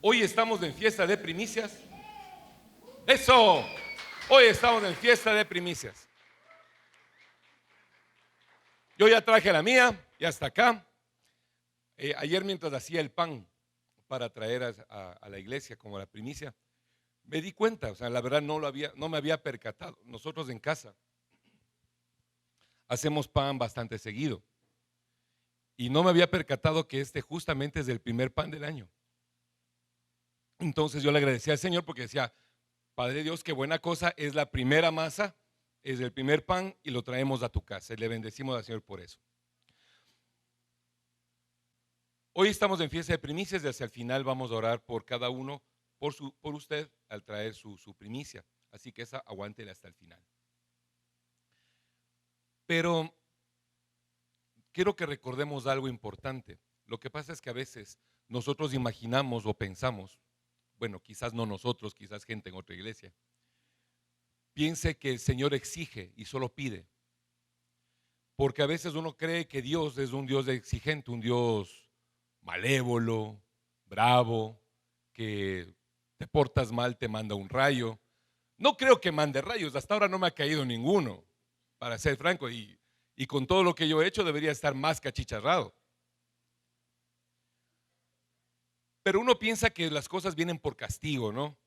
Hoy estamos en fiesta de primicias. ¡Eso! Hoy estamos en fiesta de primicias. Yo ya traje la mía, ya está acá. Ayer mientras hacía el pan para traer a la iglesia como la primicia, me di cuenta, o sea, la verdad no me había percatado. Nosotros en casa hacemos pan bastante seguido y no me había percatado que este justamente es el primer pan del año. Entonces yo le agradecí al Señor porque decía, Padre Dios, qué buena cosa, es la primera masa, es el primer pan y lo traemos a tu casa y le bendecimos al Señor por eso. Hoy estamos en fiesta de primicias y hacia el final vamos a orar por cada uno, por usted al traer su primicia. Así que esa aguántela hasta el final. Pero quiero que recordemos algo importante. Lo que pasa es que a veces nosotros imaginamos o pensamos, bueno, quizás no nosotros, quizás gente en otra iglesia, piense que el Señor exige y solo pide. Porque a veces uno cree que Dios es un Dios exigente, un Dios malévolo, bravo, que te portas mal, te manda un rayo. No creo que mande rayos, hasta ahora no me ha caído ninguno, para ser franco, y con todo lo que yo he hecho debería estar más cachicharrado. Pero uno piensa que las cosas vienen por castigo, ¿no?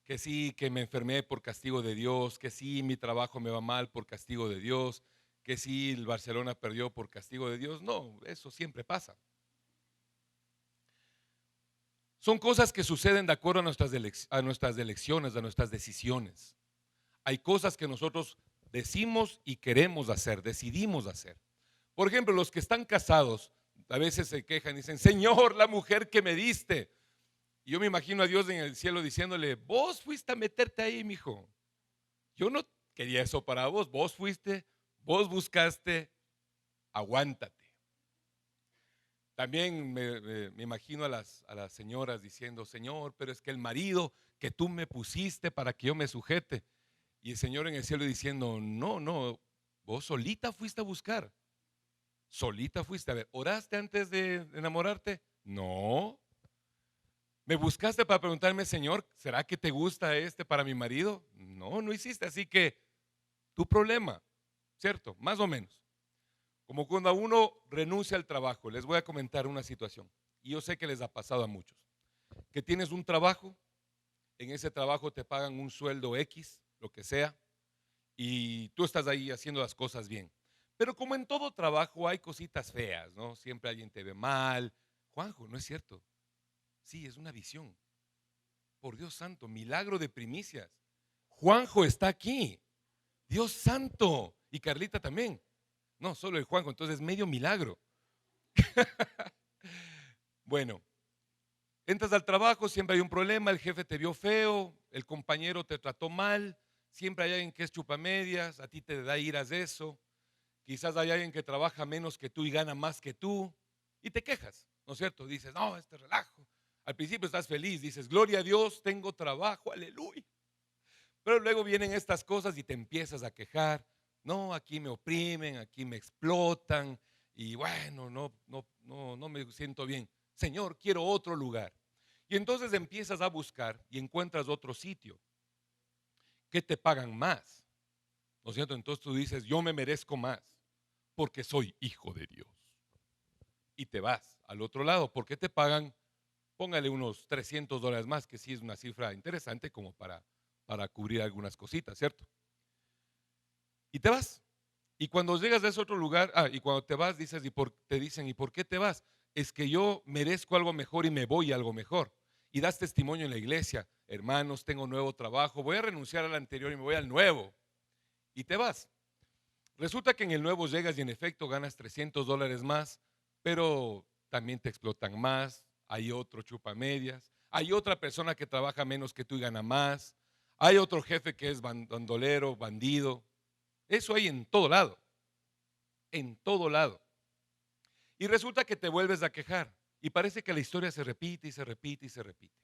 Que sí, que me enfermé por castigo de Dios, que sí, mi trabajo me va mal por castigo de Dios, que sí, el Barcelona perdió por castigo de Dios. No, eso siempre pasa. Son cosas que suceden de acuerdo a nuestras elecciones, a nuestras decisiones. Hay cosas que nosotros decimos y queremos hacer, decidimos hacer. Por ejemplo, los que están casados a veces se quejan y dicen, Señor, la mujer que me diste. Y yo me imagino a Dios en el cielo diciéndole, vos fuiste a meterte ahí, mijo. Yo no quería eso para vos, vos fuiste, vos buscaste, aguántate. También me imagino a las señoras diciendo, Señor, pero es que el marido que tú me pusiste para que yo me sujete. Y el Señor en el cielo diciendo, no, vos solita fuiste a buscar. Solita fuiste. A ver, ¿oraste antes de enamorarte? No. ¿Me buscaste para preguntarme, Señor, ¿será que te gusta este para mi marido? No, no hiciste. Así que tu problema, ¿cierto? Más o menos. Como cuando uno renuncia al trabajo. Les voy a comentar una situación. Y yo sé que les ha pasado a muchos. Que tienes un trabajo, en ese trabajo te pagan un sueldo X, lo que sea, y tú estás ahí haciendo las cosas bien. Pero como en todo trabajo hay cositas feas, ¿no? Siempre alguien te ve mal. Juanjo, no es cierto. Sí, es una visión. Por Dios santo, milagro de primicias. Juanjo está aquí. Dios santo. Y Carlita también. No, solo el Juanjo, entonces medio milagro. Bueno, entras al trabajo, siempre hay un problema, el jefe te vio feo, el compañero te trató mal, siempre hay alguien que es chupamedias, a ti te da iras de eso. Quizás hay alguien que trabaja menos que tú y gana más que tú y te quejas, ¿no es cierto? Dices, no, este relajo. Al principio estás feliz, dices, gloria a Dios, tengo trabajo, aleluya. Pero luego vienen estas cosas y te empiezas a quejar. No, aquí me oprimen, aquí me explotan y bueno, no me siento bien. Señor, quiero otro lugar. Y entonces empiezas a buscar y encuentras otro sitio que te pagan más, ¿no es cierto? Entonces tú dices, yo me merezco más porque soy hijo de Dios. Y te vas al otro lado porque te pagan, póngale unos $300 más, que sí es una cifra interesante como para cubrir algunas cositas, ¿cierto? Y te vas. Y cuando llegas a ese otro lugar, y cuando te vas, te dicen, ¿y por qué te vas? Es que yo merezco algo mejor y me voy a algo mejor. Y das testimonio en la iglesia, hermanos, tengo nuevo trabajo, voy a renunciar al anterior y me voy al nuevo. Y te vas. Resulta que en el nuevo llegas y en efecto ganas $300 más, pero también te explotan más, hay otro chupamedias, hay otra persona que trabaja menos que tú y gana más, hay otro jefe que es bandolero, bandido. Eso hay en todo lado, en todo lado. Y resulta que te vuelves a quejar y parece que la historia se repite y se repite y se repite.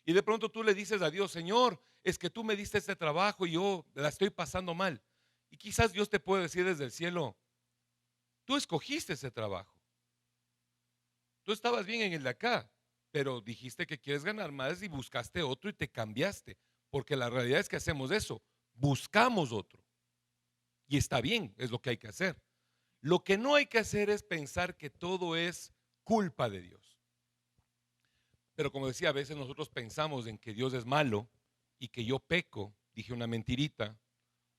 Y de pronto tú le dices a Dios, Señor, es que tú me diste este trabajo y yo la estoy pasando mal. Y quizás Dios te puede decir desde el cielo, tú escogiste ese trabajo. Tú estabas bien en el de acá. pero dijiste que quieres ganar más y buscaste otro y te cambiaste, porque la realidad es que hacemos eso, buscamos otro. Y está bien, es lo que hay que hacer. Lo que no hay que hacer es pensar que todo es culpa de Dios. Pero como decía, a veces nosotros pensamos en que Dios es malo y que yo peco, dije una mentirita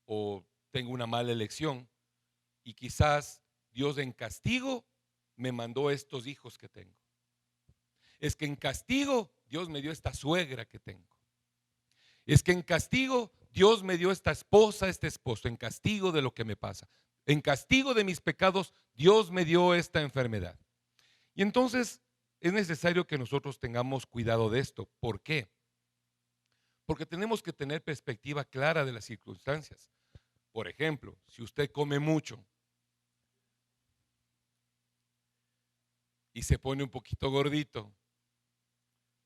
o tengo una mala elección y quizás Dios en castigo me mandó estos hijos que tengo. Es que en castigo Dios me dio esta suegra que tengo. Es que en castigo Dios me dio esta esposa, este esposo, en castigo de lo que me pasa. En castigo de mis pecados, Dios me dio esta enfermedad. Y entonces es necesario que nosotros tengamos cuidado de esto. ¿Por qué? Porque tenemos que tener perspectiva clara de las circunstancias. Por ejemplo, si usted come mucho y se pone un poquito gordito,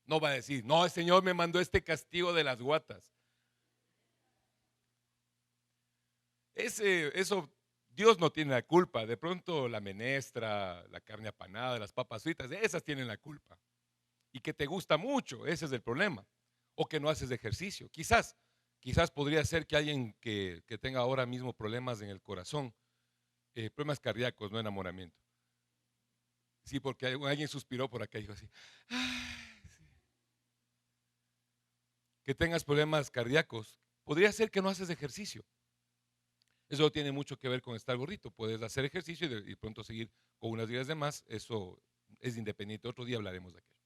no va a decir, no, el Señor me mandó este castigo de las guatas. Eso, Dios no tiene la culpa. De pronto la menestra, la carne apanada, las papas fritas, esas tienen la culpa. Y que te gusta mucho, ese es el problema. O que no haces ejercicio. Quizás podría ser que alguien que tenga ahora mismo problemas en el corazón, problemas cardíacos, no enamoramiento. Sí, porque alguien suspiró por acá y dijo así. "Ay, sí". Que tengas problemas cardíacos, podría ser que no haces ejercicio. Eso tiene mucho que ver con estar gordito. Puedes hacer ejercicio y de pronto seguir con unas días de más. Eso es independiente. Otro día hablaremos de aquello.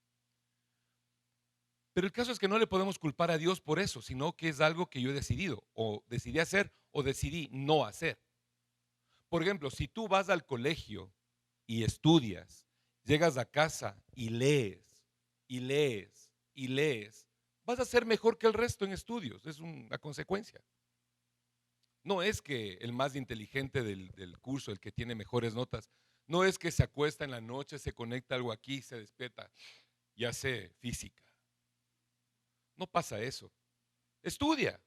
Pero el caso es que no le podemos culpar a Dios por eso, sino que es algo que yo he decidido, o decidí hacer, o decidí no hacer. Por ejemplo, si tú vas al colegio y estudias, llegas a casa y lees, y lees, y lees, vas a ser mejor que el resto en estudios. Es una consecuencia. No es que el más inteligente del curso, el que tiene mejores notas, no es que se acuesta en la noche, se conecta algo aquí, se despierta y hace física. No pasa eso. Estudia.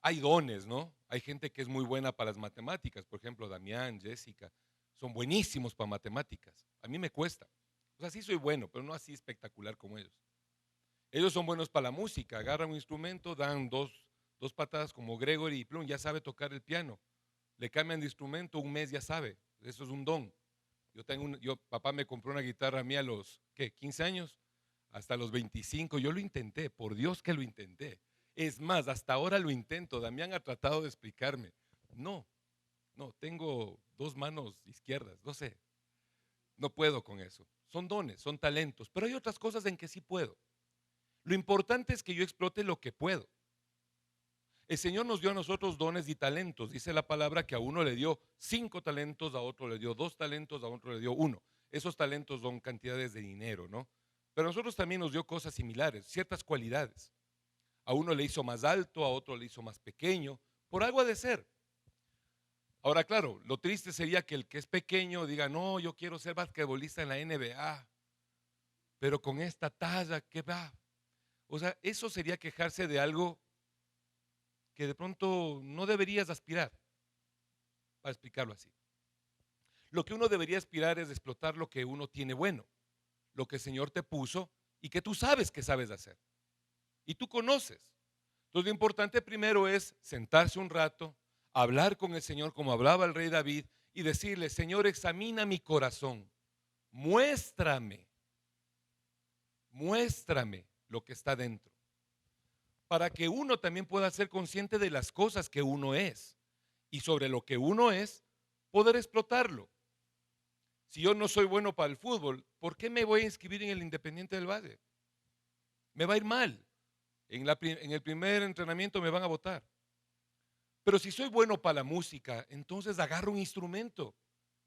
Hay dones, ¿no? Hay gente que es muy buena para las matemáticas, por ejemplo, Damián, Jessica, son buenísimos para matemáticas. A mí me cuesta. O sea, sí soy bueno, pero no así espectacular como ellos. Ellos son buenos para la música, agarran un instrumento, dan dos patadas como Gregory y plum, ya sabe tocar el piano. Le cambian de instrumento, un mes ya sabe. Eso es un don. Papá me compró una guitarra a mí a los, ¿qué? 15 años, hasta los 25. Yo lo intenté, por Dios que lo intenté. Es más, hasta ahora lo intento. Damián ha tratado de explicarme. No, no, tengo dos manos izquierdas, no sé. No puedo con eso. Son dones, son talentos, pero hay otras cosas en que sí puedo. Lo importante es que yo explote lo que puedo. El Señor nos dio a nosotros dones y talentos. Dice la palabra que a uno le dio 5 talentos, a otro le dio 2 talentos, a otro le dio 1. Esos talentos son cantidades de dinero, ¿no? Pero a nosotros también nos dio cosas similares, ciertas cualidades. A uno le hizo más alto, a otro le hizo más pequeño. Por algo ha de ser. Ahora, claro, lo triste sería que el que es pequeño diga, no, yo quiero ser basquetbolista en la NBA, pero con esta talla, ¿qué va? O sea, eso sería quejarse de algo que de pronto no deberías aspirar, para explicarlo así. Lo que uno debería aspirar es explotar lo que uno tiene bueno, lo que el Señor te puso y que tú sabes que sabes hacer. Y tú conoces. Entonces lo importante primero es sentarse un rato, hablar con el Señor como hablaba el rey David y decirle, Señor, examina mi corazón, muéstrame, muéstrame lo que está dentro, para que uno también pueda ser consciente de las cosas que uno es y sobre lo que uno es, poder explotarlo. Si yo no soy bueno para el fútbol, ¿por qué me voy a inscribir en el Independiente del Valle? Me va a ir mal. En el primer entrenamiento me van a votar. Pero si soy bueno para la música, entonces agarro un instrumento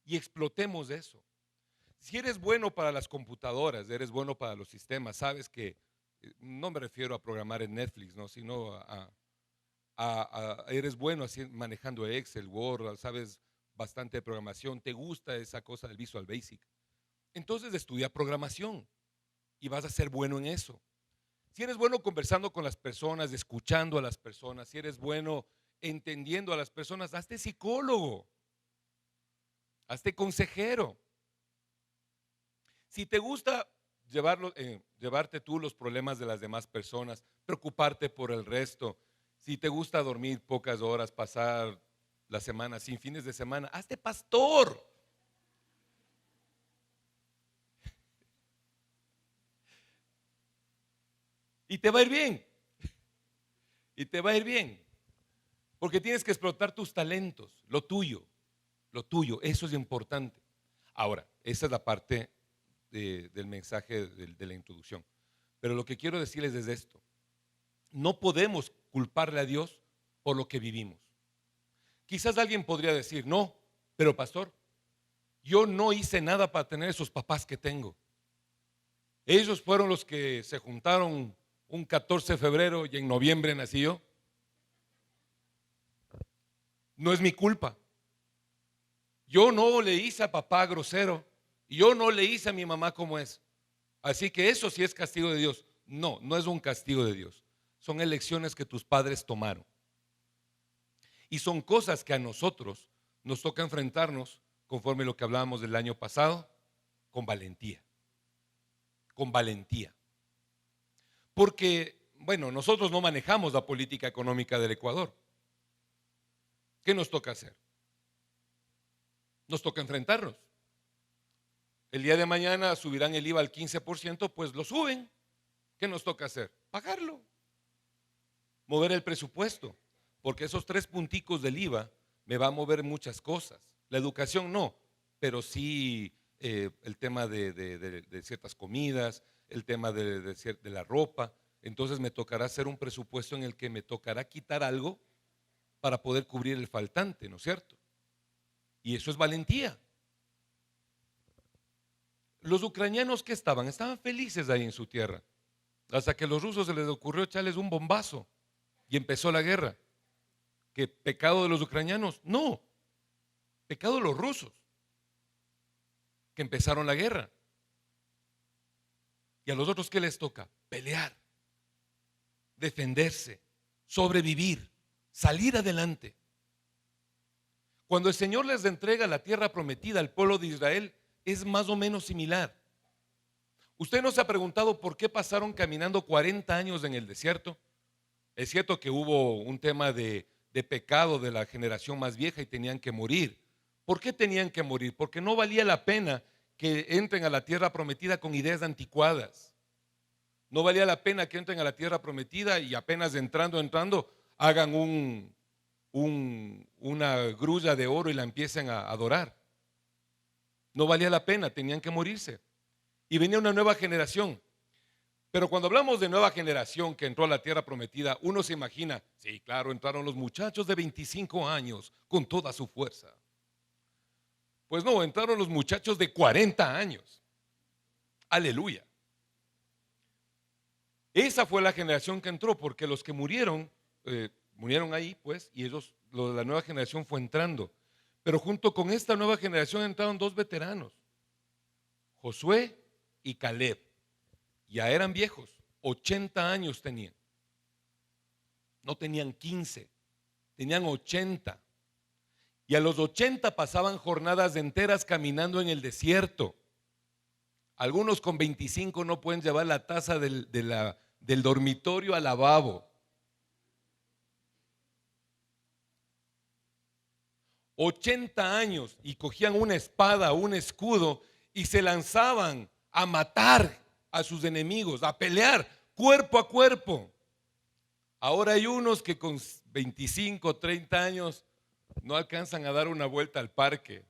y explotemos eso. Si eres bueno para las computadoras, eres bueno para los sistemas, sabes que no me refiero a programar en Netflix, ¿no? Sino eres bueno manejando Excel, Word, sabes bastante de programación, te gusta esa cosa del Visual Basic. Entonces estudia programación y vas a ser bueno en eso. Si eres bueno conversando con las personas, escuchando a las personas, si eres bueno entendiendo a las personas, hazte psicólogo, hazte consejero. Si te gusta llevarte tú los problemas de las demás personas, preocuparte por el resto. Si te gusta dormir pocas horas, pasar la semana sin fines de semana, hazte pastor. Y te va a ir bien. Y te va a ir bien. Porque tienes que explotar tus talentos, lo tuyo, eso es importante. Ahora, esa es la parte del mensaje de la introducción. Pero lo que quiero decirles es esto. No podemos culparle a Dios por lo que vivimos. Quizás alguien podría decir, no, pero pastor, yo no hice nada para tener esos papás que tengo. Ellos fueron los que se juntaron un 14 de febrero y en noviembre nací yo. No es mi culpa. Yo no le hice a papá grosero. Yo no le hice a mi mamá como es. Así que eso sí es castigo de Dios. No, no es un castigo de Dios. Son elecciones que tus padres tomaron. Y son cosas que a nosotros nos toca enfrentarnos, conforme a lo que hablábamos del año pasado, con valentía. Con valentía. Porque, bueno, nosotros no manejamos la política económica del Ecuador. ¿Qué nos toca hacer? Nos toca enfrentarnos. El día de mañana subirán el IVA al 15%, pues lo suben. ¿Qué nos toca hacer? Pagarlo. Mover el presupuesto, porque esos 3 punticos del IVA me va a mover muchas cosas. La educación no, pero sí el tema de ciertas comidas, el tema de la ropa. Entonces me tocará hacer un presupuesto en el que me tocará quitar algo para poder cubrir el faltante, ¿no es cierto? Y eso es valentía. Los ucranianos que estaban felices ahí en su tierra, hasta que a los rusos se les ocurrió echarles un bombazo y empezó la guerra. ¿Qué pecado de los ucranianos? No, pecado de los rusos, que empezaron la guerra. ¿Y a los otros qué les toca? Pelear, defenderse, sobrevivir, salir adelante. Cuando el Señor les entrega la tierra prometida al pueblo de Israel, es más o menos similar. ¿Usted no se ha preguntado por qué pasaron caminando 40 años en el desierto? Es cierto que hubo un tema de pecado de la generación más vieja y tenían que morir. ¿Por qué tenían que morir? Porque no valía la pena que entren a la tierra prometida con ideas anticuadas. No valía la pena que entren a la tierra prometida y apenas entrando, hagan una grulla de oro y la empiecen a adorar. No valía la pena, tenían que morirse. Y venía una nueva generación. Pero cuando hablamos de nueva generación que entró a la tierra prometida, uno se imagina, sí, claro, entraron los muchachos de 25 años con toda su fuerza. Pues no, entraron los muchachos de 40 años. Aleluya. Esa fue la generación que entró, porque los que murieron, murieron ahí, pues, y la nueva generación fue entrando. Pero junto con esta nueva generación entraron 2 veteranos, Josué y Caleb. Ya eran viejos, 80 años tenían. No tenían 15, tenían 80. Y a los 80 pasaban jornadas enteras caminando en el desierto. Algunos con 25 no pueden llevar la taza del dormitorio al lavabo. 80 años y cogían una espada, un escudo y se lanzaban a matar a sus enemigos, a pelear cuerpo a cuerpo. Ahora hay unos que con 25, 30 años no alcanzan a dar una vuelta al parque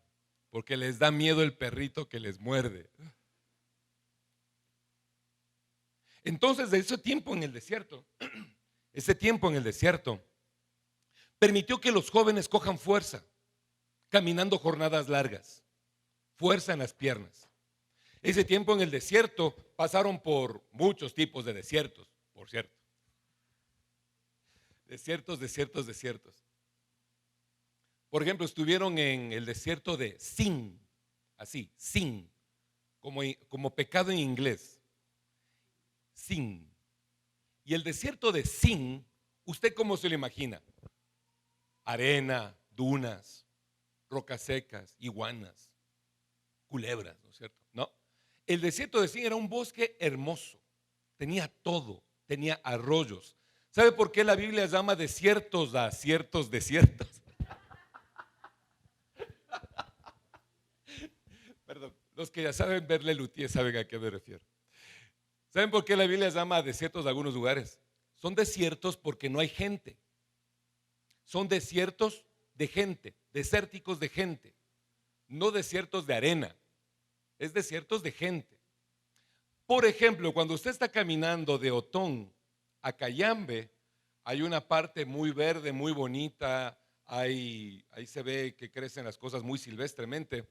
porque les da miedo el perrito que les muerde. Entonces, ese tiempo en el desierto, permitió que los jóvenes cojan fuerza, caminando jornadas largas, fuerza en las piernas. Ese tiempo en el desierto pasaron por muchos tipos de desiertos, por cierto. Desiertos. Por ejemplo, estuvieron en el desierto de Sin, así, Sin, como pecado en inglés. Sin. Y el desierto de Sin, ¿usted cómo se lo imagina? Arena, dunas, rocas secas, iguanas, culebras, ¿no es cierto? No. El desierto de Sin era un bosque hermoso, tenía todo, tenía arroyos. ¿Sabe por qué la Biblia llama desiertos a ciertos desiertos? Perdón, los que ya saben verle Lutier saben a qué me refiero. ¿Saben por qué la Biblia llama desiertos a algunos lugares? Son desiertos porque no hay gente. Son desiertos de gente, desérticos de gente, no desiertos de arena, es desiertos de gente. Por ejemplo, cuando usted está caminando de Otón a Cayambe, hay una parte muy verde, muy bonita, ahí se ve que crecen las cosas muy silvestremente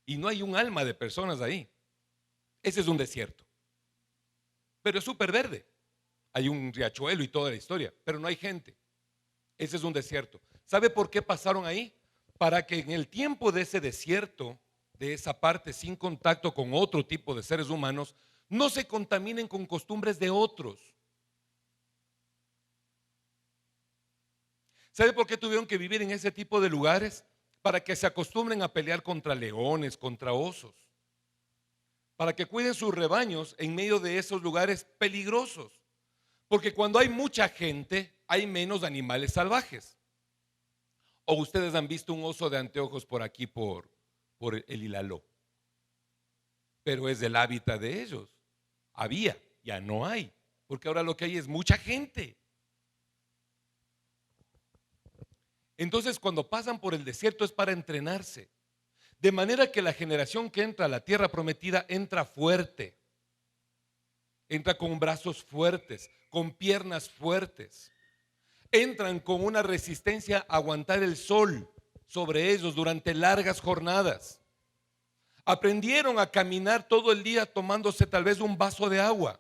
y no hay un alma de personas ahí. Ese es un desierto, pero es súper verde. Hay un riachuelo y toda la historia, pero no hay gente. Ese es un desierto. ¿Sabe por qué pasaron ahí? Para que en el tiempo de ese desierto, de esa parte sin contacto con otro tipo de seres humanos, no se contaminen con costumbres de otros. ¿Sabe por qué tuvieron que vivir en ese tipo de lugares? Para que se acostumbren a pelear contra leones, contra osos. Para que cuiden sus rebaños en medio de esos lugares peligrosos. Porque cuando hay mucha gente, hay menos animales salvajes. O ustedes han visto un oso de anteojos por aquí, por el Ilaló. Pero es del hábitat de ellos. Había, ya no hay. Porque ahora lo que hay es mucha gente. Entonces, cuando pasan por el desierto es para entrenarse. De manera que la generación que entra a la tierra prometida entra fuerte. Entra con brazos fuertes, con piernas fuertes. Entran con una resistencia a aguantar el sol sobre ellos durante largas jornadas. Aprendieron a caminar todo el día tomándose tal vez un vaso de agua,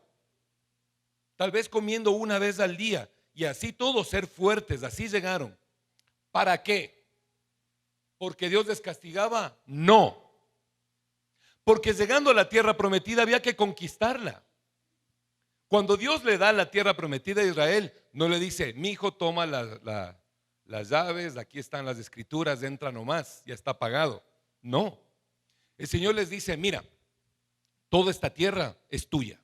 tal vez comiendo una vez al día, y así todos ser fuertes. Así llegaron. ¿Para qué? ¿Porque Dios les castigaba? No. Porque llegando a la tierra prometida había que conquistarla. Cuando Dios le da la tierra prometida a Israel, no le dice: mi hijo, toma las llaves, aquí están las escrituras, entra nomás, ya está pagado. No. El Señor les dice: mira, toda esta tierra es tuya.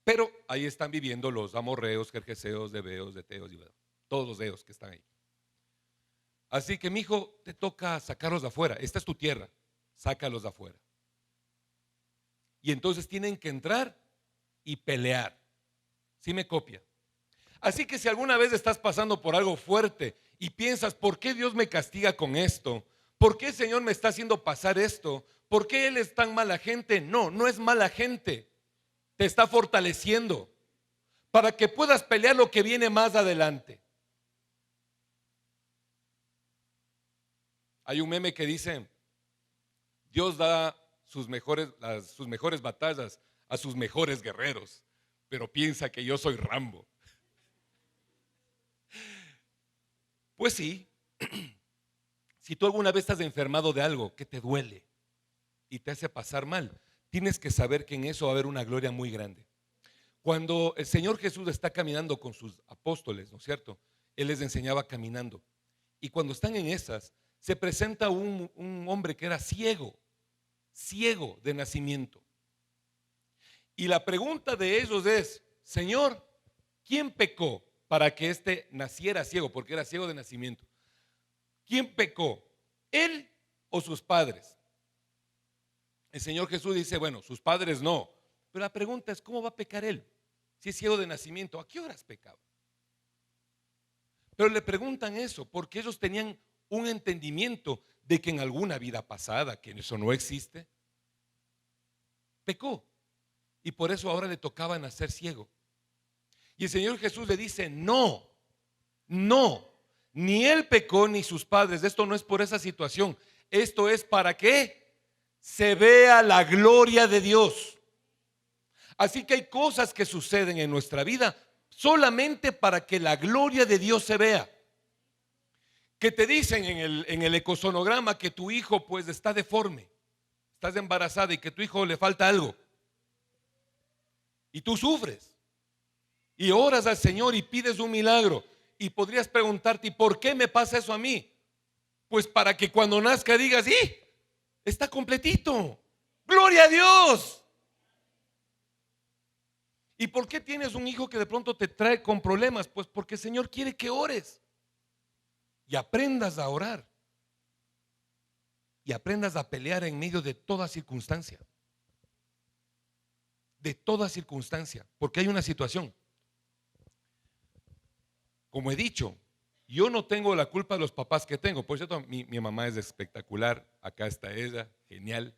Pero ahí están viviendo los amorreos, jerjeseos, heveos, heteos y todos los deos que están ahí. Así que, mi hijo, te toca sacarlos de afuera. Esta es tu tierra, sácalos de afuera. Y entonces tienen que entrar y pelear. ¿Sí me copia? Así que si alguna vez estás pasando por algo fuerte y piensas: ¿por qué Dios me castiga con esto? ¿Por qué el Señor me está haciendo pasar esto? ¿Por qué Él es tan mala gente? No, no es mala gente. Te está fortaleciendo para que puedas pelear lo que viene más adelante. Hay un meme que dice: Dios da sus mejores batallas a sus mejores guerreros, pero piensa que yo soy Rambo. Pues sí, si tú alguna vez estás enfermado de algo que te duele y te hace pasar mal, tienes que saber que en eso va a haber una gloria muy grande. Cuando el Señor Jesús está caminando con sus apóstoles, ¿no es cierto? Él les enseñaba caminando. Y cuando están en esas, se presenta un hombre que era ciego de nacimiento. Y la pregunta de ellos es: Señor, ¿quién pecó para que éste naciera ciego? Porque era ciego de nacimiento. ¿Quién pecó? ¿Él o sus padres? El Señor Jesús dice: bueno, sus padres no. Pero la pregunta es: ¿cómo va a pecar él? Si es ciego de nacimiento, ¿a qué horas pecaba? Pero le preguntan eso porque ellos tenían un entendimiento de que en alguna vida pasada, que eso no existe, pecó. Y por eso ahora le tocaba nacer ciego. Y el Señor Jesús le dice: no, ni él pecó ni sus padres. Esto no es por esa situación. Esto es para que se vea la gloria de Dios. Así que hay cosas que suceden en nuestra vida solamente para que la gloria de Dios se vea. Que te dicen en el ecosonograma que tu hijo pues está deforme, estás embarazada y que tu hijo le falta algo. Y tú sufres y oras al Señor y pides un milagro. Y podrías preguntarte: ¿y por qué me pasa eso a mí? Pues para que cuando nazca digas: ¡y! Está completito. Gloria a Dios. ¿Y por qué tienes un hijo que de pronto te trae con problemas? Pues porque el Señor quiere que ores y aprendas a orar y aprendas a pelear en medio de toda circunstancia. De toda circunstancia, porque hay una situación. Como he dicho, yo no tengo la culpa de los papás que tengo. Por cierto, mi mamá es espectacular. Acá está ella, genial.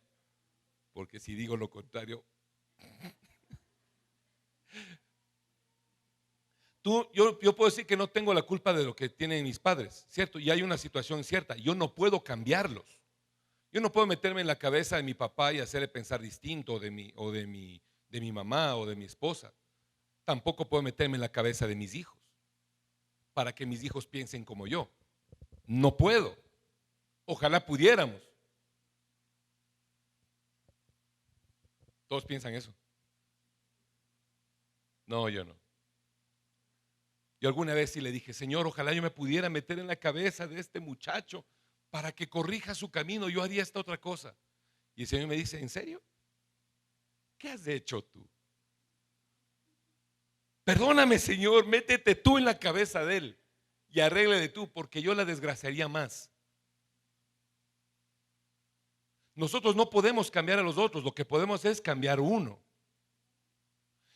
Porque si digo lo contrario, yo puedo decir que no tengo la culpa de lo que tienen mis padres, ¿cierto? Y hay una situación cierta, yo no puedo cambiarlos. Yo no puedo meterme en la cabeza de mi papá y hacerle pensar distinto, de mi mamá o de mi esposa. Tampoco puedo meterme en la cabeza de mis hijos para que mis hijos piensen como yo. No puedo. Ojalá pudiéramos. Todos piensan eso. No, yo no. Yo alguna vez sí le dije, Señor, ojalá yo me pudiera meter en la cabeza de este muchacho para que corrija su camino, yo haría esta otra cosa. Y el Señor me dice, ¿en serio? ¿Qué has hecho tú? Perdóname, Señor, métete tú en la cabeza de él y arréglale tú, porque yo la desgraciaría más. Nosotros no podemos cambiar a los otros, lo que podemos es cambiar uno.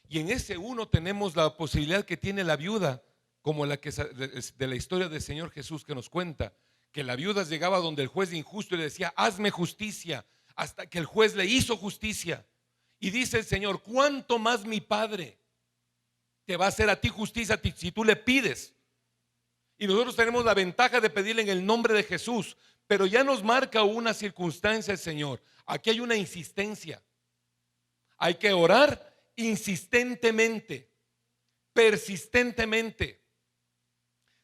Y en ese uno tenemos la posibilidad que tiene la viuda, como la que de la historia del Señor Jesús que nos cuenta, que la viuda llegaba donde el juez injusto y le decía, hazme justicia, hasta que el juez le hizo justicia. Y dice el Señor, ¿cuánto más mi Padre te va a hacer a ti justicia si tú le pides? Y nosotros tenemos la ventaja de pedirle en el nombre de Jesús, pero ya nos marca una circunstancia el Señor. Aquí hay una insistencia. Hay que orar insistentemente, persistentemente,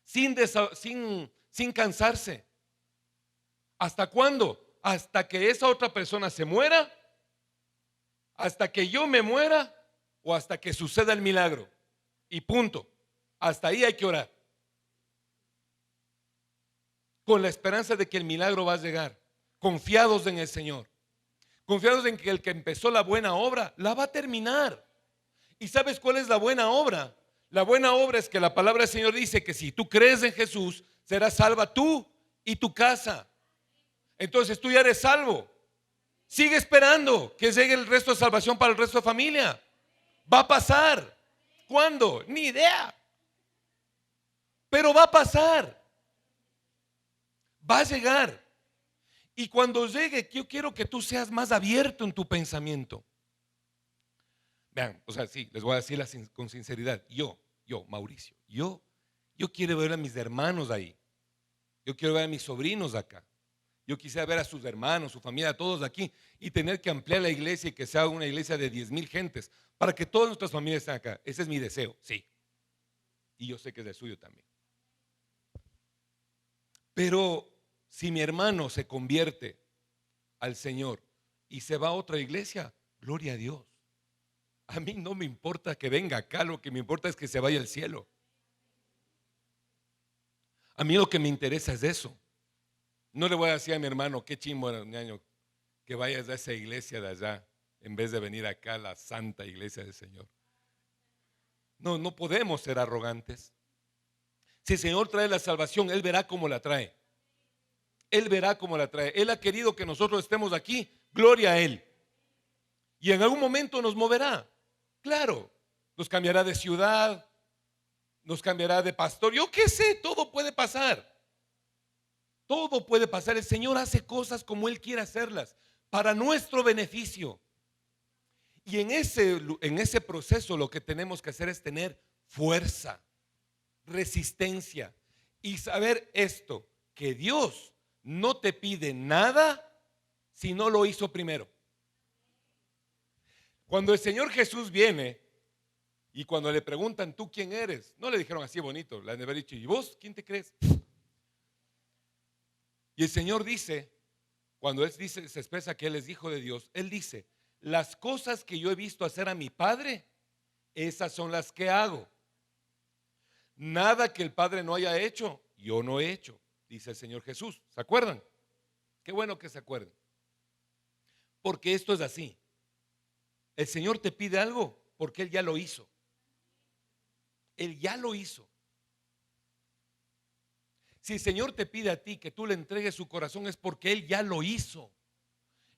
sin cansarse. ¿Hasta cuándo? Hasta que esa otra persona se muera, hasta que yo me muera o hasta que suceda el milagro. Y punto. Hasta ahí hay que orar, con la esperanza de que el milagro va a llegar, confiados en el Señor, confiados en que el que empezó la buena obra la va a terminar. ¿Y sabes cuál es la buena obra? La buena obra es que la palabra del Señor dice que si tú crees en Jesús, serás salva tú y tu casa. Entonces tú ya eres salvo. Sigue esperando que llegue el resto de salvación para el resto de familia. Va a pasar. ¿Cuándo? Ni idea. Pero va a pasar. Va a llegar. Y cuando llegue, yo quiero que tú seas más abierto en tu pensamiento. Vean, o sea, sí, les voy a decir con sinceridad. Yo, Mauricio, yo quiero ver a mis hermanos ahí. Yo quiero ver a mis sobrinos acá. Yo quisiera ver a sus hermanos, su familia, todos aquí y tener que ampliar la iglesia y que sea una iglesia de 10,000 gentes para que todas nuestras familias estén acá. Ese es mi deseo, sí. Y yo sé que es el suyo también. Pero si mi hermano se convierte al Señor y se va a otra iglesia, gloria a Dios. A mí no me importa que venga acá, lo que me importa es que se vaya al cielo. A mí lo que me interesa es eso. No le voy a decir a mi hermano, qué chimbo era un año, que vayas a esa iglesia de allá en vez de venir acá a la santa iglesia del Señor. No, no podemos ser arrogantes. Si el Señor trae la salvación, Él verá cómo la trae. Él verá cómo la trae. Él ha querido que nosotros estemos aquí, gloria a Él. Y en algún momento nos moverá. Claro, nos cambiará de ciudad, nos cambiará de pastor. Yo qué sé, todo puede pasar. Todo puede pasar. El Señor hace cosas como Él quiere hacerlas, para nuestro beneficio. Y en ese proceso lo que tenemos que hacer es tener fuerza, resistencia y saber esto, que Dios no te pide nada si no lo hizo primero. Cuando el Señor Jesús viene y cuando le preguntan, ¿tú quién eres? No le dijeron así bonito, le han de haber dicho, ¿y vos quién te crees? Y el Señor dice, cuando Él dice, se expresa que Él es hijo de Dios, Él dice, las cosas que yo he visto hacer a mi Padre, esas son las que hago. Nada que el Padre no haya hecho, yo no he hecho, dice el Señor Jesús. ¿Se acuerdan? Qué bueno que se acuerden. Porque esto es así. El Señor te pide algo porque Él ya lo hizo. Él ya lo hizo. Si el Señor te pide a ti que tú le entregues su corazón, es porque Él ya lo hizo.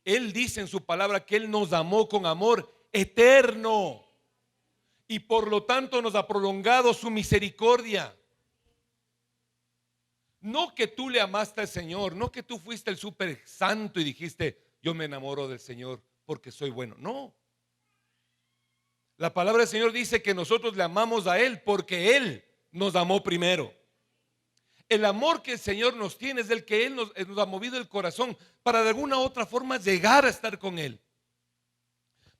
Él dice en su palabra que Él nos amó con amor eterno y por lo tanto nos ha prolongado su misericordia. No que tú le amaste al Señor, no que tú fuiste el súper santo y dijiste, yo me enamoro del Señor porque soy bueno. No. La palabra del Señor dice que nosotros le amamos a Él porque Él nos amó primero. El amor que el Señor nos tiene es el que Él nos ha movido el corazón para de alguna u otra forma llegar a estar con Él.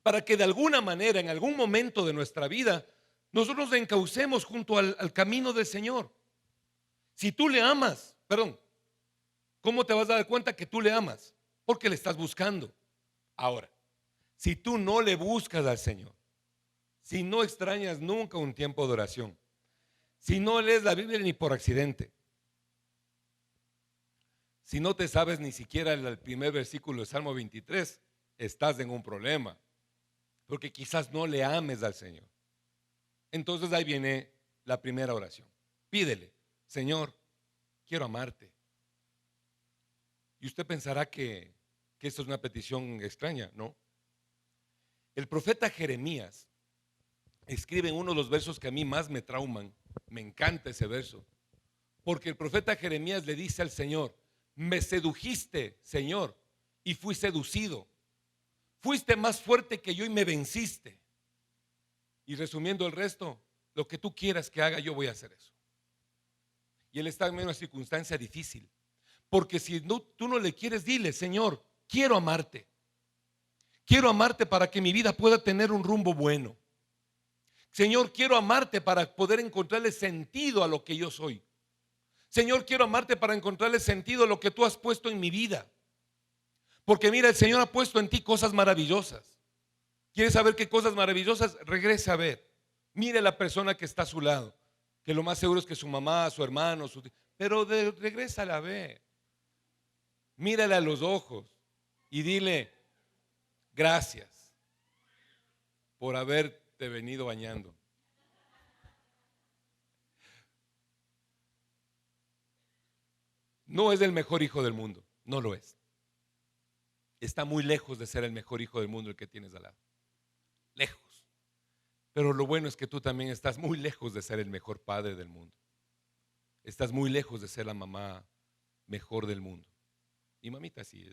Para que de alguna manera, en algún momento de nuestra vida, nosotros nos encaucemos junto al camino del Señor. Si tú le amas, ¿cómo te vas a dar cuenta que tú le amas? Porque le estás buscando. Ahora, si tú no le buscas al Señor, si no extrañas nunca un tiempo de oración, si no lees la Biblia ni por accidente, si no te sabes ni siquiera el primer versículo de Salmo 23, estás en un problema, porque quizás no le ames al Señor. Entonces ahí viene la primera oración. Pídele, Señor, quiero amarte. Y usted pensará que esto es una petición extraña, ¿no? El profeta Jeremías escribe en uno de los versos que a mí más me trauman. Me encanta ese verso, porque el profeta Jeremías le dice al Señor, me sedujiste, Señor, y fui seducido. Fuiste más fuerte que yo y me venciste. Y resumiendo el resto, lo que tú quieras que haga, yo voy a hacer eso. Y él está en una circunstancia difícil, porque si no, tú no le quieres, dile, Señor, quiero amarte. Quiero amarte para que mi vida pueda tener un rumbo bueno. Señor, quiero amarte para poder encontrarle sentido a lo que yo soy. Señor, quiero amarte para encontrarle sentido a lo que tú has puesto en mi vida. Porque mira, el Señor ha puesto en ti cosas maravillosas. ¿Quieres saber qué cosas maravillosas? Regrese a ver. Mire la persona que está a su lado, que lo más seguro es que su mamá, su hermano, pero regrésala a ver. Mírale a los ojos y dile, gracias por haberte venido bañando. No es el mejor hijo del mundo, no lo es. Está muy lejos de ser el mejor hijo del mundo el que tienes al lado. Lejos. Pero lo bueno es que tú también estás muy lejos de ser el mejor padre del mundo. Estás muy lejos de ser la mamá mejor del mundo. Y mamita sí.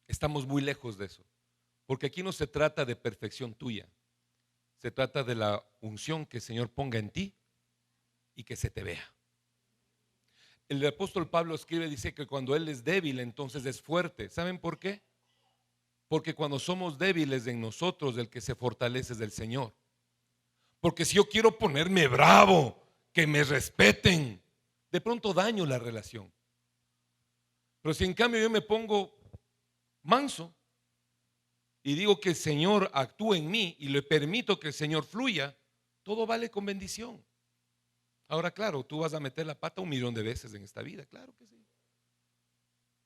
Estamos muy lejos de eso. Porque aquí no se trata de perfección tuya. Se trata de la unción que el Señor ponga en ti y que se te vea. El apóstol Pablo escribe, dice que cuando él es débil, entonces es fuerte. ¿Saben por qué? Porque cuando somos débiles en nosotros, el que se fortalece es el Señor. Porque si yo quiero ponerme bravo, que me respeten, de pronto daño la relación. Pero si en cambio yo me pongo manso y digo que el Señor actúe en mí y le permito que el Señor fluya, todo vale con bendición. Ahora, claro, tú vas a meter la pata 1,000,000 de veces en esta vida, claro que sí.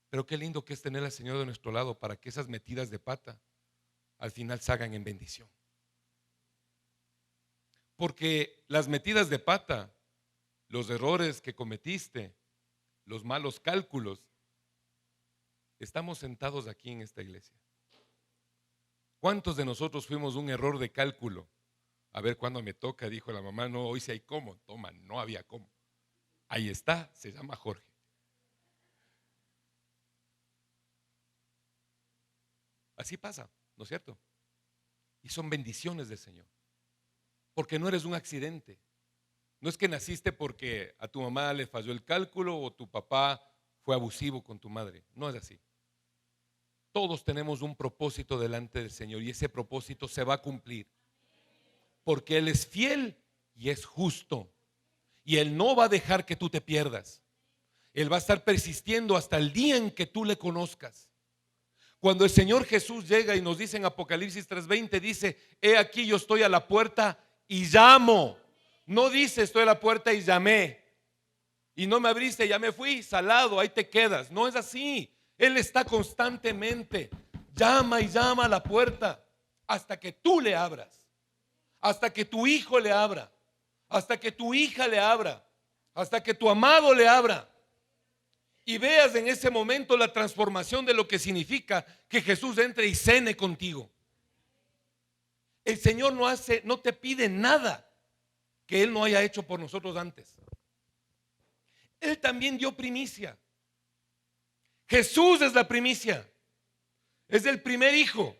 Pero qué lindo que es tener al Señor de nuestro lado para que esas metidas de pata al final salgan en bendición. Porque las metidas de pata, los errores que cometiste, los malos cálculos, estamos sentados aquí en esta iglesia. ¿Cuántos de nosotros fuimos un error de cálculo? A ver cuándo me toca, dijo la mamá, no, hoy sí hay cómo, toma, no había cómo. Ahí está, se llama Jorge. Así pasa, ¿no es cierto? Y son bendiciones del Señor. Porque no eres un accidente. No es que naciste porque a tu mamá le falló el cálculo o tu papá fue abusivo con tu madre. No es así. Todos tenemos un propósito delante del Señor y ese propósito se va a cumplir. Porque Él es fiel y es justo. Y Él no va a dejar que tú te pierdas. Él va a estar persistiendo hasta el día en que tú le conozcas. Cuando el Señor Jesús llega y nos dice en Apocalipsis 3:20, dice, he aquí yo estoy a la puerta y llamo. No dice estoy a la puerta y llamé. Y no me abriste, ya me fui, salado, ahí te quedas. No es así. Él está constantemente, llama y llama a la puerta hasta que tú le abras, hasta que tu hijo le abra, hasta que tu hija le abra, hasta que tu amado le abra. Y veas en ese momento la transformación de lo que significa que Jesús entre y cene contigo. El Señor no te pide nada que Él no haya hecho por nosotros antes. Él también dio primicia. Jesús es la primicia. Es el primer hijo.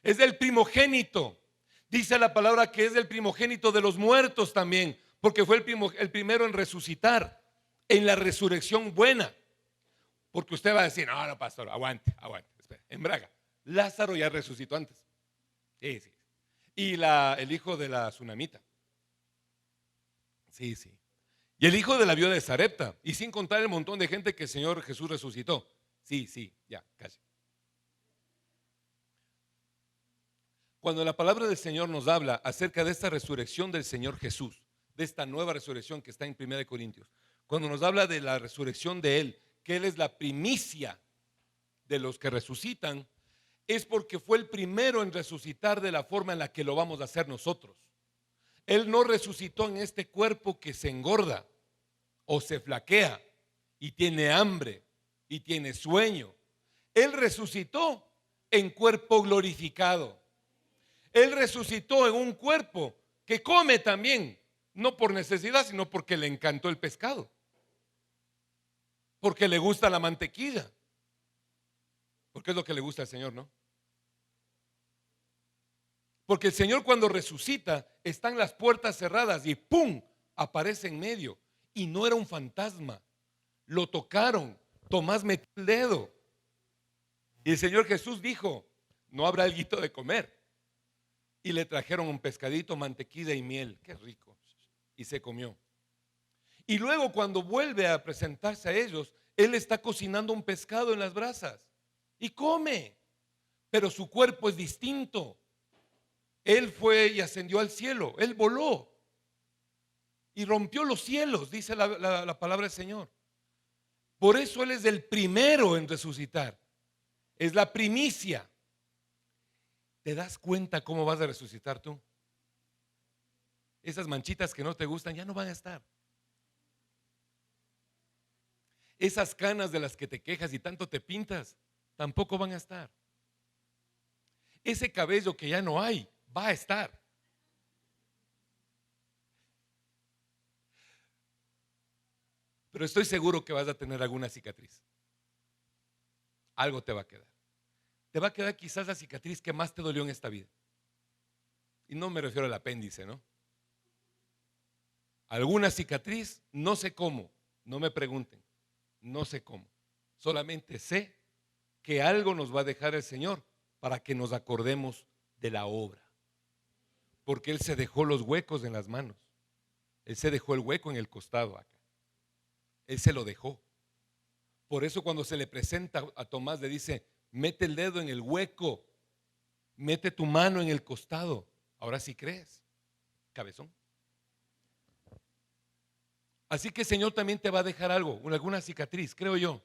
Es el primogénito. Dice la palabra que es el primogénito de los muertos también, porque fue el primero en resucitar, en la resurrección buena. Porque usted va a decir, no, no, pastor, aguante, espera, embraga. Lázaro ya resucitó antes. Sí. Y el hijo de la tsunamita. Sí. Y el hijo de la viuda de Sarepta. Y sin contar el montón de gente que el Señor Jesús resucitó. Sí, ya, casi. Cuando la palabra del Señor nos habla acerca de esta resurrección del Señor Jesús, de esta nueva resurrección que está en 1 Corintios, cuando nos habla de la resurrección de Él, que Él es la primicia de los que resucitan, es porque fue el primero en resucitar de la forma en la que lo vamos a hacer nosotros. Él no resucitó en este cuerpo que se engorda o se flaquea y tiene hambre y tiene sueño. Él resucitó en cuerpo glorificado. Él resucitó en un cuerpo que come también, no por necesidad, sino porque le encantó el pescado, porque le gusta la mantequilla, porque es lo que le gusta al Señor, ¿no? Porque el Señor cuando resucita están las puertas cerradas y ¡pum! Aparece en medio. Y no era un fantasma. Lo tocaron. Tomás metió el dedo. Y el Señor Jesús dijo, no habrá alguito de comer. Y le trajeron un pescadito, mantequilla y miel. Qué rico. Y se comió. Y luego cuando vuelve a presentarse a ellos, Él está cocinando un pescado en las brasas. Y come. Pero su cuerpo es distinto. Él fue y ascendió al cielo. Él voló y rompió los cielos, dice la palabra del Señor. Por eso Él es el primero en resucitar. Es la primicia. ¿Te das cuenta cómo vas a resucitar tú? Esas manchitas que no te gustan ya no van a estar. Esas canas de las que te quejas y tanto te pintas tampoco van a estar. Ese cabello que ya no hay va a estar. Pero estoy seguro que vas a tener alguna cicatriz. Algo te va a quedar. Te va a quedar quizás la cicatriz que más te dolió en esta vida. Y no me refiero al apéndice, ¿no? Alguna cicatriz, no sé cómo, no me pregunten, no sé cómo. Solamente sé que algo nos va a dejar el Señor para que nos acordemos de la obra. Porque Él se dejó los huecos en las manos. Él se dejó el hueco en el costado acá. Él se lo dejó. Por eso cuando se le presenta a Tomás le dice, mete el dedo en el hueco, mete tu mano en el costado. Ahora sí crees, cabezón. Así que el Señor también te va a dejar algo, alguna cicatriz, creo yo.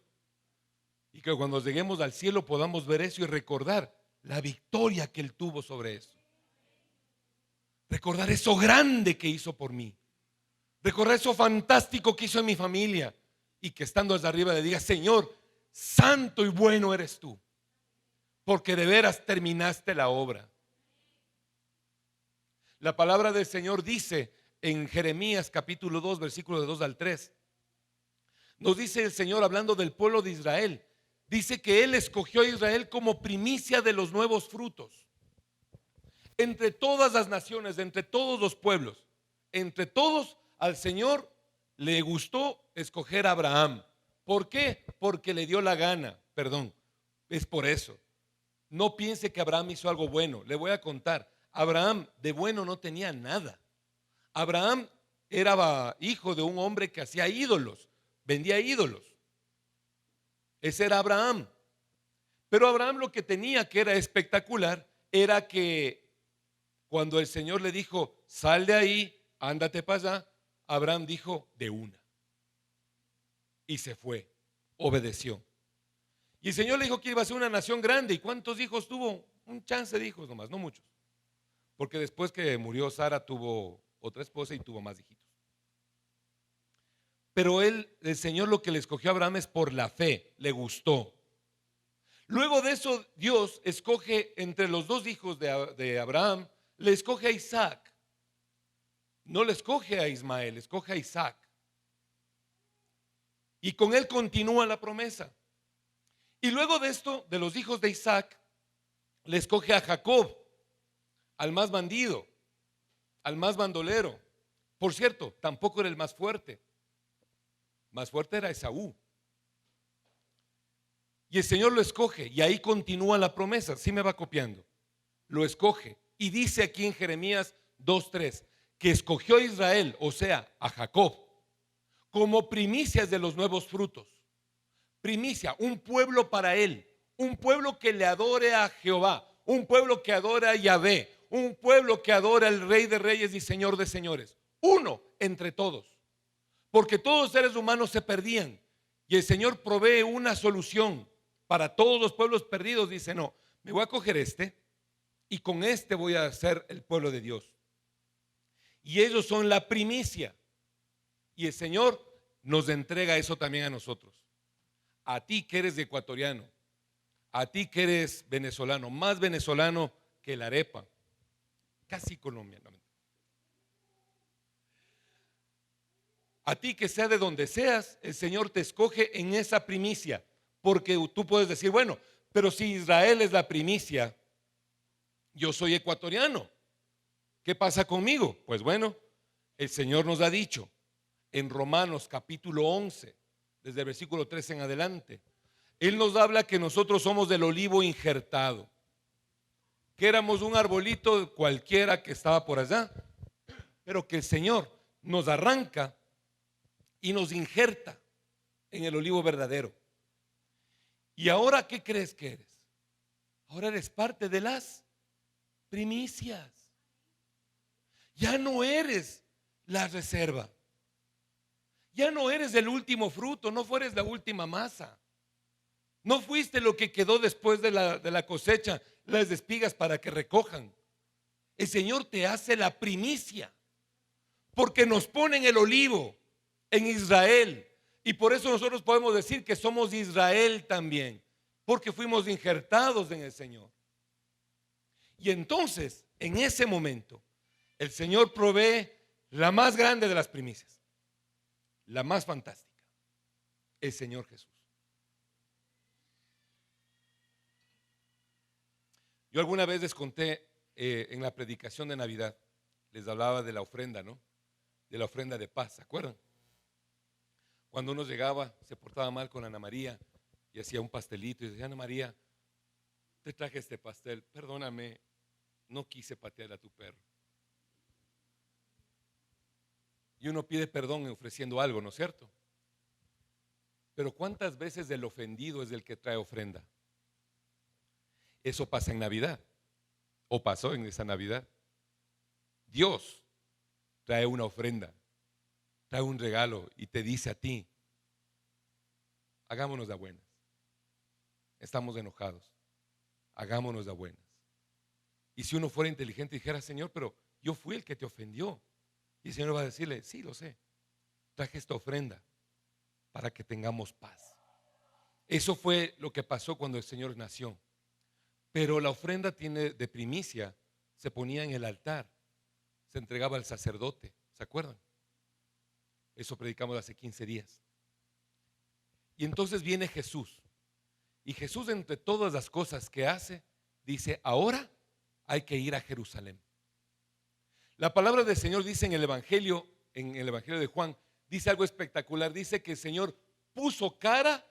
Y que cuando lleguemos al cielo podamos ver eso y recordar la victoria que Él tuvo sobre eso. Recordar eso grande que hizo por mí. Recordar eso fantástico que hizo en mi familia. Y que estando allá arriba le diga, Señor, santo y bueno eres tú. Porque de veras terminaste la obra. La palabra del Señor dice en Jeremías capítulo 2, versículo de 2 al 3. Nos dice el Señor hablando del pueblo de Israel. Dice que Él escogió a Israel como primicia de los nuevos frutos. Entre todas las naciones, entre todos los pueblos, entre todos al Señor le gustó escoger a Abraham. ¿Por qué? Porque le dio la gana. Perdón, es por eso. No piense que Abraham hizo algo bueno. Le voy a contar. Abraham de bueno no tenía nada. Abraham era hijo de un hombre que hacía ídolos, vendía ídolos. Ese era Abraham. Pero Abraham lo que tenía, que era espectacular, era que cuando el Señor le dijo, sal de ahí, ándate para allá, Abraham dijo, de una. Y se fue, obedeció. Y el Señor le dijo que iba a ser una nación grande. ¿Y cuántos hijos tuvo? Un chance de hijos nomás, no muchos. Porque después que murió Sara tuvo otra esposa y tuvo más hijitos. Pero el Señor lo que le escogió a Abraham es por la fe, le gustó. Luego de eso Dios escoge entre los dos hijos de Abraham, le escoge a Isaac. No le escoge a Ismael, escoge a Isaac. Y con él continúa la promesa. Y luego de esto, de los hijos de Isaac, le escoge a Jacob, al más bandido, al más bandolero. Por cierto, tampoco era el más fuerte. Más fuerte era Esaú. Y el Señor lo escoge y ahí continúa la promesa. Sí me va copiando. Lo escoge. Y dice aquí en Jeremías 2:3 que escogió a Israel, o sea, a Jacob, como primicias de los nuevos frutos. Primicia, un pueblo para él, un pueblo que le adore a Jehová, un pueblo que adora a Yahvé, un pueblo que adora al Rey de Reyes y Señor de Señores. Uno entre todos, porque todos los seres humanos se perdían y el Señor provee una solución para todos los pueblos perdidos. Dice, no, me voy a coger este y con este voy a hacer el pueblo de Dios. Y ellos son la primicia. Y el Señor nos entrega eso también a nosotros. A ti que eres ecuatoriano, a ti que eres venezolano, más venezolano que la arepa, casi colombiano. A ti que sea de donde seas, el Señor te escoge en esa primicia. Porque tú puedes decir, bueno, pero si Israel es la primicia, yo soy ecuatoriano. ¿Qué pasa conmigo? Pues bueno, el Señor nos ha dicho en Romanos capítulo 11, desde el versículo 3 en adelante, Él nos habla que nosotros somos del olivo injertado, que éramos un arbolito cualquiera que estaba por allá, pero que el Señor nos arranca y nos injerta en el olivo verdadero. ¿Y ahora qué crees que eres? Ahora eres parte de las primicias. Ya no eres la reserva. Ya no eres el último fruto, no fueres la última masa. No fuiste lo que quedó después de la cosecha, las espigas para que recojan. El Señor te hace la primicia, porque nos pone en el olivo, en Israel. Y por eso nosotros podemos decir que somos Israel también, porque fuimos injertados en el Señor. Y entonces, en ese momento, el Señor provee la más grande de las primicias, la más fantástica, el Señor Jesús. Yo alguna vez les conté en la predicación de Navidad, les hablaba de la ofrenda, ¿no? De la ofrenda de paz, ¿se acuerdan? Cuando uno llegaba, se portaba mal con Ana María y hacía un pastelito y decía, Ana María, te traje este pastel, perdóname, no quise patear a tu perro. Y uno pide perdón ofreciendo algo, ¿no es cierto? Pero ¿cuántas veces el ofendido es el que trae ofrenda? Eso pasa en Navidad, o pasó en esa Navidad. Dios trae una ofrenda, trae un regalo y te dice a ti, hagámonos de buenas. Estamos enojados, hagámonos de buenas. Y si uno fuera inteligente y dijera, Señor, pero yo fui el que te ofendió. Y el Señor va a decirle, sí, lo sé, traje esta ofrenda para que tengamos paz. Eso fue lo que pasó cuando el Señor nació. Pero la ofrenda de primicia se ponía en el altar, se entregaba al sacerdote, ¿se acuerdan? Eso predicamos hace 15 días. Y entonces viene Jesús. Y Jesús, entre todas las cosas que hace, dice, ahora hay que ir a Jerusalén. La palabra del Señor dice en el Evangelio de Juan, dice algo espectacular. Dice que el Señor puso cara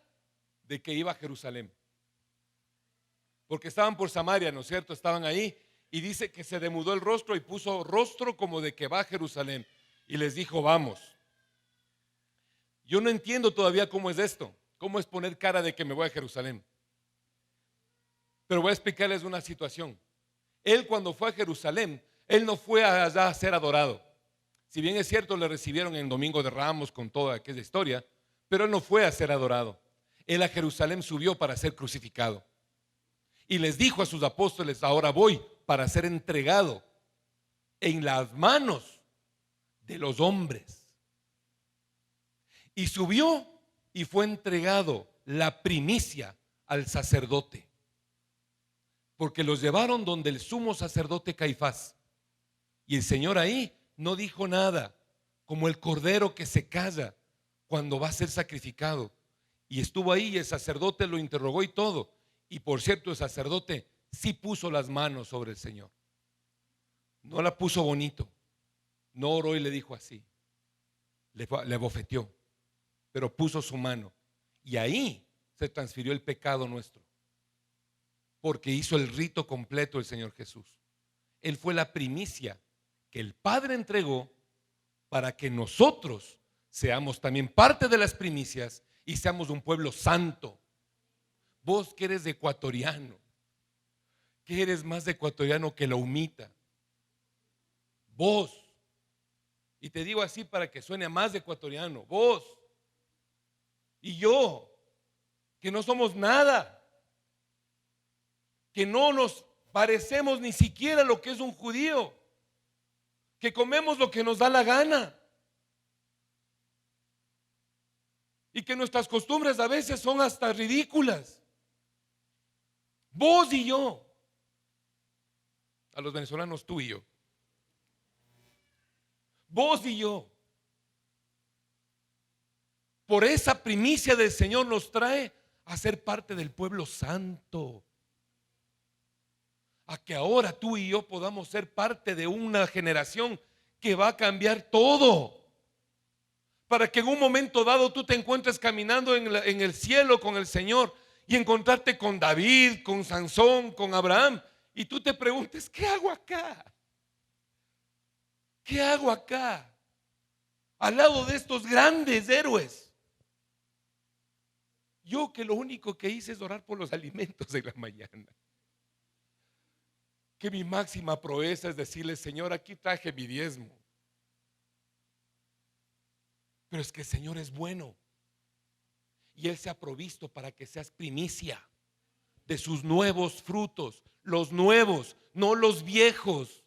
de que iba a Jerusalén. Porque estaban por Samaria, ¿no es cierto? Estaban ahí y dice que se demudó el rostro y puso rostro como de que va a Jerusalén. Y les dijo, vamos. Yo no entiendo todavía cómo es esto. ¿Cómo es poner cara de que me voy a Jerusalén? Pero voy a explicarles una situación. Él cuando fue a Jerusalén, él no fue allá a ser adorado. Si bien es cierto, le recibieron en Domingo de Ramos con toda aquella historia, pero él no fue a ser adorado. Él a Jerusalén subió para ser crucificado. Y les dijo a sus apóstoles: ahora voy para ser entregado en las manos de los hombres. Y subió y fue entregado la primicia al sacerdote, porque los llevaron donde el sumo sacerdote Caifás. Y el Señor ahí no dijo nada, como el cordero que se calla cuando va a ser sacrificado. Y estuvo ahí y el sacerdote lo interrogó y todo. Y por cierto, el sacerdote sí puso las manos sobre el Señor. No la puso bonito, no oró y le dijo así, le bofeteó, pero puso su mano. Y ahí se transfirió el pecado nuestro, porque hizo el rito completo el Señor Jesús. Él fue la primicia que el Padre entregó para que nosotros seamos también parte de las primicias y seamos un pueblo santo. Vos que eres ecuatoriano, que eres más ecuatoriano que la humita. Vos, y te digo así para que suene más ecuatoriano, vos y yo, que no somos nada, que no nos parecemos ni siquiera lo que es un judío, que comemos lo que nos da la gana y que nuestras costumbres a veces son hasta ridículas. Vos y yo, a los venezolanos tú y yo, vos y yo, por esa primicia del Señor nos trae a ser parte del pueblo santo, a que ahora tú y yo podamos ser parte de una generación que va a cambiar todo, para que en un momento dado tú te encuentres caminando en el cielo con el Señor y encontrarte con David, con Sansón, con Abraham, y tú te preguntes: ¿qué hago acá? ¿Qué hago acá? Al lado de estos grandes héroes. Yo que lo único que hice es orar por los alimentos de la mañana. Que mi máxima proeza es decirle: Señor, aquí traje mi diezmo. Pero es que el Señor es bueno y Él se ha provisto para que seas primicia de sus nuevos frutos, los nuevos, no los viejos,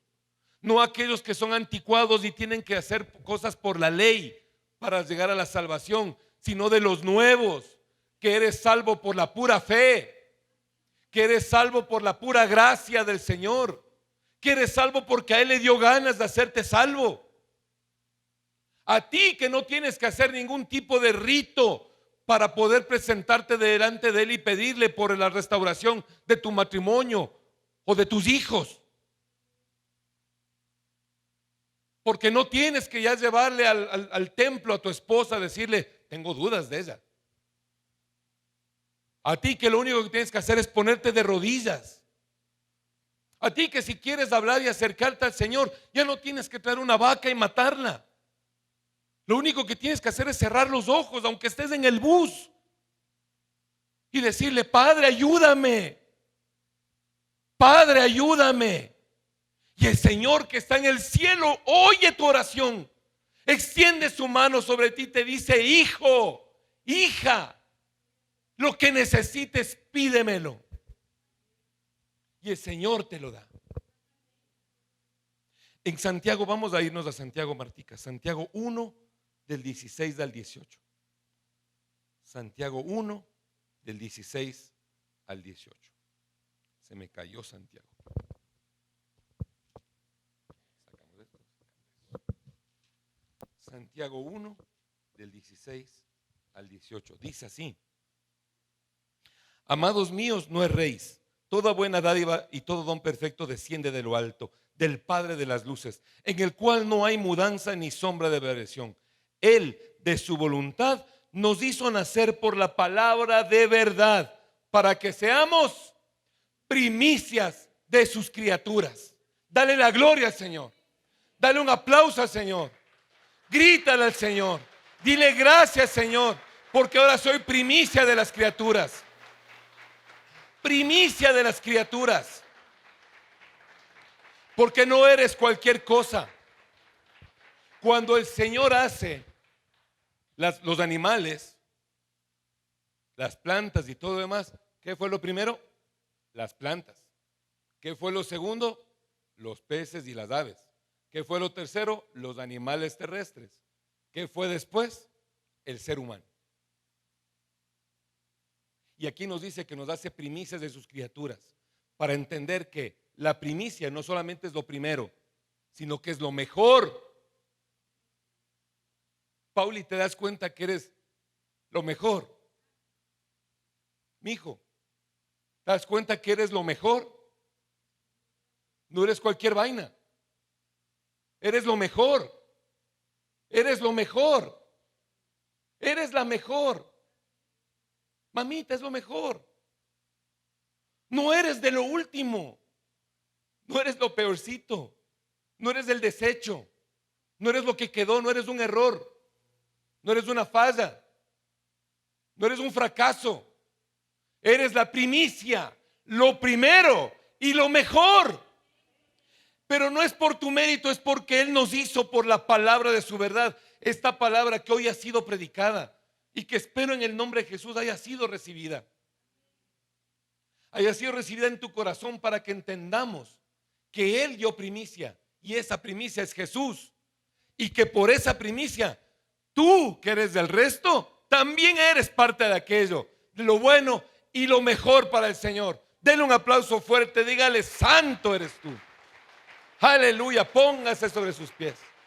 no aquellos que son anticuados y tienen que hacer cosas por la ley para llegar a la salvación, sino de los nuevos, que eres salvo por la pura fe, que eres salvo por la pura gracia del Señor, que eres salvo porque a Él le dio ganas de hacerte salvo. A ti que no tienes que hacer ningún tipo de rito para poder presentarte delante de Él y pedirle por la restauración de tu matrimonio o de tus hijos. Porque no tienes que ya llevarle al templo a tu esposa a decirle: tengo dudas de ella. A ti que lo único que tienes que hacer es ponerte de rodillas. A ti que si quieres hablar y acercarte al Señor, ya no tienes que traer una vaca y matarla. Lo único que tienes que hacer es cerrar los ojos, aunque estés en el bus, y decirle: Padre, ayúdame. Padre, ayúdame. Y el Señor que está en el cielo oye tu oración, extiende su mano sobre ti y te dice: hijo, hija, lo que necesites pídemelo. Y el Señor te lo da. En Santiago, vamos a irnos a Santiago, Martica. Santiago 1 del 16 al 18. Santiago 1 del 16 al 18. Se me cayó Santiago. Santiago 1 del 16 al 18. Dice así: amados míos, no erréis. Toda buena dádiva y todo don perfecto desciende de lo alto, del Padre de las luces, en el cual no hay mudanza ni sombra de variación. Él, de su voluntad, nos hizo nacer por la palabra de verdad, para que seamos primicias de sus criaturas. Dale la gloria al Señor. Dale un aplauso al Señor. Grítale al Señor. Dile: gracias, Señor, porque ahora soy primicia de las criaturas. Primicia de las criaturas. Porque no eres cualquier cosa. Cuando el Señor hace los animales, las plantas y todo lo demás. ¿Qué fue lo primero? Las plantas. ¿Qué fue lo segundo? Los peces y las aves. ¿Qué fue lo tercero? Los animales terrestres. ¿Qué fue después? El ser humano. Y aquí nos dice que nos hace primicias de sus criaturas, para entender que la primicia no solamente es lo primero, sino que es lo mejor. Pauli, ¿te das cuenta que eres lo mejor? Mi hijo, ¿te das cuenta que eres lo mejor? No eres cualquier vaina. Eres lo mejor. Eres lo mejor. Eres la mejor. Mamita, es lo mejor. No eres de lo último. No eres lo peorcito. No eres del desecho. No eres lo que quedó. No eres un error. No eres una falla. No eres un fracaso. Eres la primicia, lo primero y lo mejor. Pero no es por tu mérito, es porque Él nos hizo por la palabra de su verdad. Esta palabra que hoy ha sido predicada y que espero en el nombre de Jesús haya sido recibida. Haya sido recibida en tu corazón para que entendamos que Él dio primicia y esa primicia es Jesús. Y que por esa primicia, tú que eres del resto, también eres parte de aquello, de lo bueno y lo mejor para el Señor. Denle un aplauso fuerte, dígale: santo eres tú. Aleluya, póngase sobre sus pies.